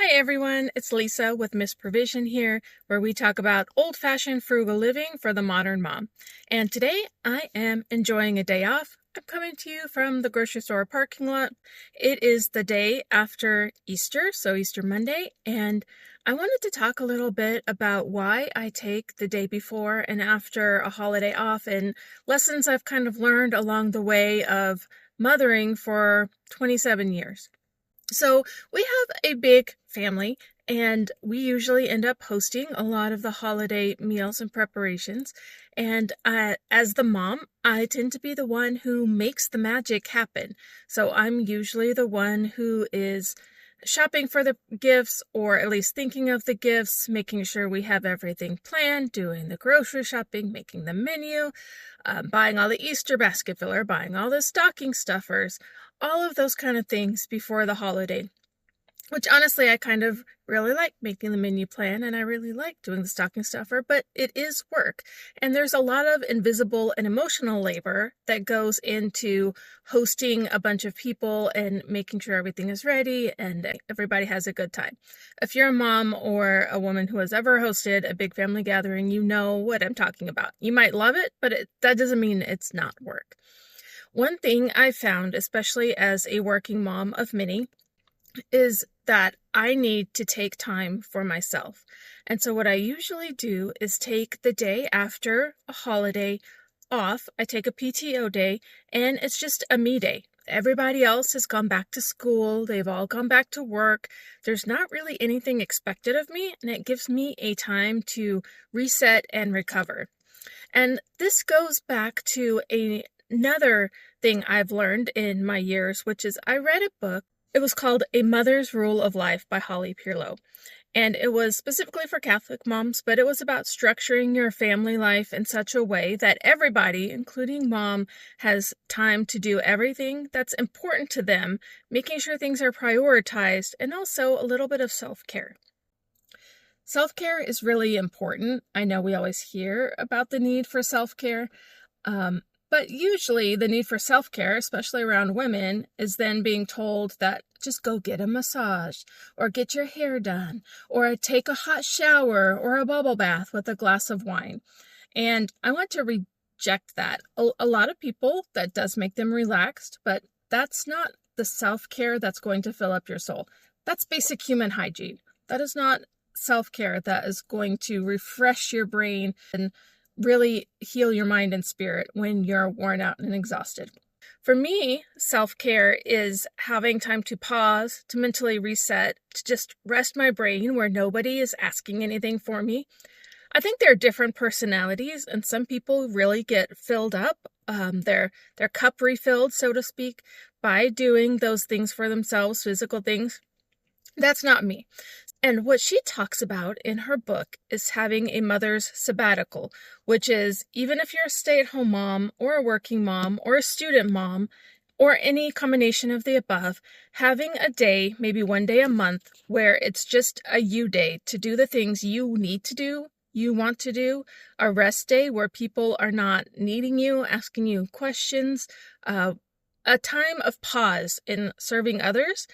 Hi everyone, it's Lisa with Miss Provision here, where we talk about old-fashioned frugal living for the modern mom. And today I am enjoying a day off. I'm coming to you from the grocery store parking lot. It is the day after Easter, so Easter Monday, and I wanted to talk a little bit about why I take the day before and after a holiday off and lessons I've kind of learned along the way of mothering for 27 years. So we have a big family, and we usually end up hosting a lot of the holiday meals and preparations. And as the mom, I tend to be the one who makes the magic happen. So I'm usually the one who is shopping for the gifts, or at least thinking of the gifts, making sure we have everything planned, doing the grocery shopping, making the menu, buying all the Easter basket filler, buying all the stocking stuffers, all of those kind of things before the holiday. Which honestly, I kind of really like making the menu plan, and I really like doing the stocking stuffer, but it is work. And there's a lot of invisible and emotional labor that goes into hosting a bunch of people and making sure everything is ready and everybody has a good time. If you're a mom or a woman who has ever hosted a big family gathering, you know what I'm talking about. You might love it, but that doesn't mean it's not work. One thing I found, especially as a working mom of many, is that I need to take time for myself. And so what I usually do is take the day after a holiday off. I take a PTO day, and it's just a me day. Everybody else has gone back to school. They've all gone back to work. There's not really anything expected of me, and it gives me a time to reset and recover. And this goes back to another thing I've learned in my years, which is I read a book. It was called A Mother's Rule of Life by Holly Pierlo. And it was specifically for Catholic moms, but it was about structuring your family life in such a way that everybody, including mom, has time to do everything that's important to them, making sure things are prioritized, and also a little bit of self-care. Self-care is really important. I know we always hear about the need for self-care, but usually the need for self-care, especially around women, is then being told that just go get a massage, or get your hair done, or take a hot shower, or a bubble bath with a glass of wine. And I want to reject that. A lot of people, that does make them relaxed, but that's not the self-care that's going to fill up your soul. That's basic human hygiene. That is not self-care that is going to refresh your brain and really heal your mind and spirit when you're worn out and exhausted. For me, self-care is having time to pause, to mentally reset, to just rest my brain where nobody is asking anything for me. I think there are different personalities, and some people really get filled up, their cup refilled, so to speak, by doing those things for themselves, physical things. That's not me. And what she talks about in her book is having a mother's sabbatical, which is even if you're a stay-at-home mom or a working mom or a student mom or any combination of the above, having a day, maybe one day a month, where it's just a you day to do the things you need to do, you want to do, a rest day where people are not needing you, asking you questions, a time of pause in serving others.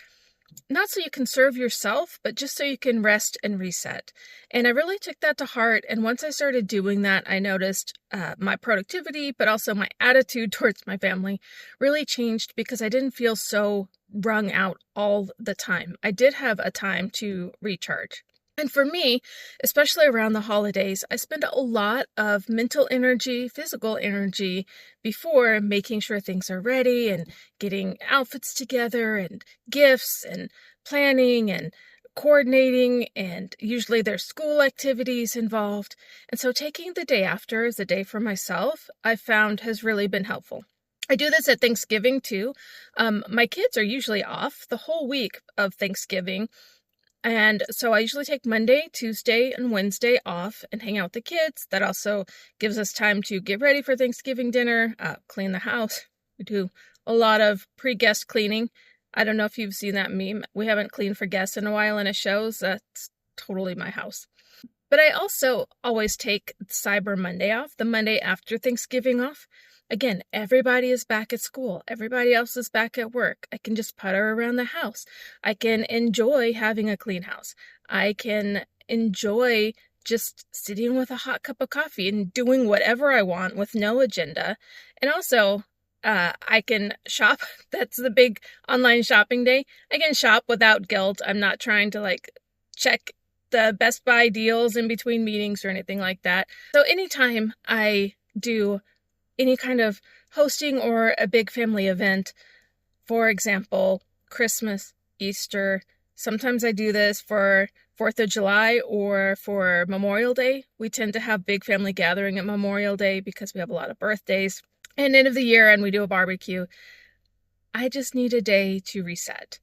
Not so you can serve yourself, but just so you can rest and reset. And I really took that to heart. And once I started doing that, I noticed my productivity, but also my attitude towards my family really changed because I didn't feel so wrung out all the time. I did have a time to recharge. And for me, especially around the holidays, I spend a lot of mental energy, physical energy before making sure things are ready and getting outfits together and gifts and planning and coordinating, and usually there's school activities involved. And so taking the day after as a day for myself, I found has really been helpful. I do this at Thanksgiving too. My kids are usually off the whole week of Thanksgiving. And so I usually take Monday, Tuesday, and Wednesday off and hang out with the kids. That also gives us time to get ready for Thanksgiving dinner, clean the house. We do a lot of pre-guest cleaning. I don't know if you've seen that meme. We haven't cleaned for guests in a while, and it shows. That's totally my house. But I also always take Cyber Monday off, the Monday after Thanksgiving off. Again, everybody is back at school. Everybody else is back at work. I can just putter around the house. I can enjoy having a clean house. I can enjoy just sitting with a hot cup of coffee and doing whatever I want with no agenda. And also, I can shop. That's the big online shopping day. I can shop without guilt. I'm not trying to check the Best Buy deals in between meetings or anything like that. So anytime I do any kind of hosting or a big family event, for example, Christmas, Easter, sometimes I do this for 4th of July or for Memorial Day. We tend to have big family gathering at Memorial Day because we have a lot of birthdays and end of the year, and we do a barbecue. I just need a day to reset.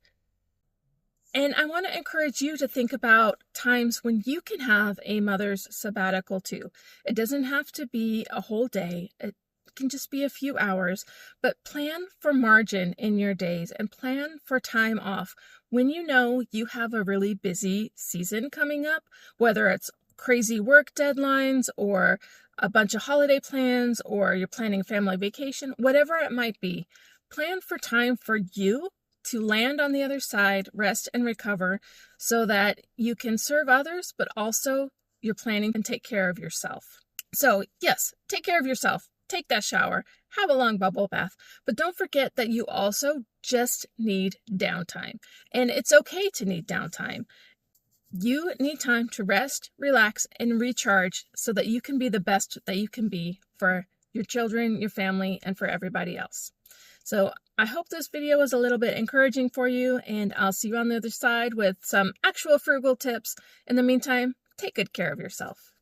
And I want to encourage you to think about times when you can have a mother's sabbatical too. It doesn't have to be a whole day. It can just be a few hours, but plan for margin in your days and plan for time off when you know you have a really busy season coming up, whether it's crazy work deadlines or a bunch of holiday plans or you're planning family vacation, whatever it might be. Plan for time for you to land on the other side, rest and recover so that you can serve others, but also you're planning and take care of yourself. So yes, take care of yourself. Take that shower, have a long bubble bath, but don't forget that you also just need downtime. And it's okay to need downtime. You need time to rest, relax, and recharge so that you can be the best that you can be for your children, your family, and for everybody else. So I hope this video was a little bit encouraging for you, and I'll see you on the other side with some actual frugal tips. In the meantime, take good care of yourself.